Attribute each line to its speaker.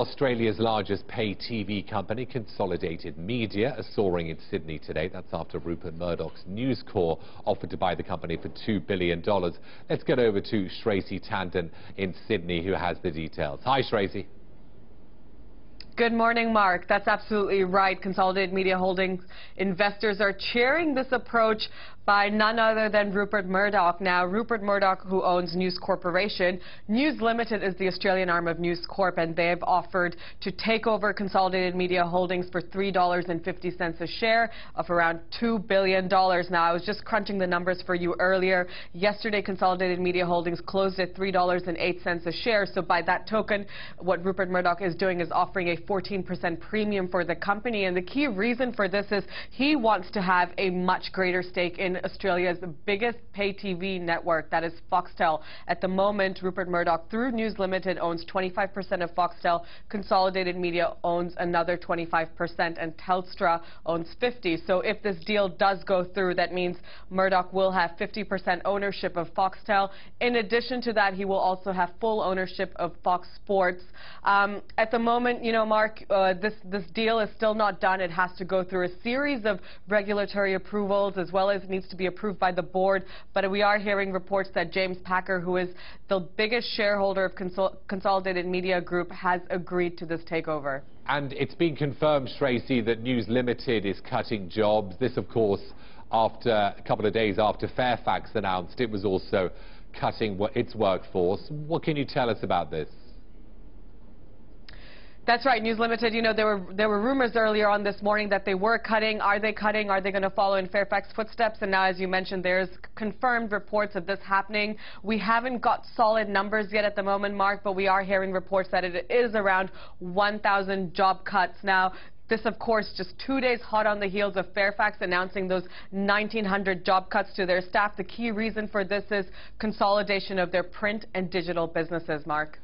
Speaker 1: Australia's largest pay TV company, Consolidated Media, is soaring in Sydney today. That's after Rupert Murdoch's News Corp offered to buy the company for $2 billion. Let's get over to Shraysi Tandon in Sydney, who has the details. Hi, Shraysi.
Speaker 2: Good morning, Mark. That's absolutely right. Consolidated Media Holdings investors are cheering this approach by none other than Rupert Murdoch. Now, Rupert Murdoch, who owns News Corporation, News Limited is the Australian arm of News Corp, and they have offered to take over Consolidated Media Holdings for $3.50 a share of around $2 billion. Now, I was just crunching the numbers for you earlier. Yesterday, Consolidated Media Holdings closed at $3.08 a share. So by that token, what Rupert Murdoch is doing is offering a 14% premium for the company. And the key reason for this is he wants to have a much greater stake in Australia's biggest pay TV network, that is Foxtel. At the moment, Rupert Murdoch, through News Limited, owns 25% of Foxtel. Consolidated Media owns another 25%, and Telstra owns 50%. So if this deal does go through, that means Murdoch will have 50% ownership of Foxtel. In addition to that, he will also have full ownership of Fox Sports. At the moment, you know, Mark, this deal is still not done. It has to go through a series of regulatory approvals, as well as needs to be approved by the board. But we are hearing reports that James Packer, who is the biggest shareholder of Consolidated Media Group, has agreed to this takeover.
Speaker 1: And it's been confirmed, Shraysi, that News Limited is cutting jobs. This, of course, after a couple of days after Fairfax announced it was also cutting its workforce. What can you tell us about this?
Speaker 2: That's right, News Limited. You know, there were rumors earlier on this morning that they were cutting. Are they cutting? Are they going to follow in Fairfax footsteps? And now, as you mentioned, there's confirmed reports of this happening. We haven't got solid numbers yet at the moment, Mark, but we are hearing reports that it is around 1,000 job cuts. Now, this, of course, just 2 days hot on the heels of Fairfax announcing those 1,900 job cuts to their staff. The key reason for this is consolidation of their print and digital businesses, Mark.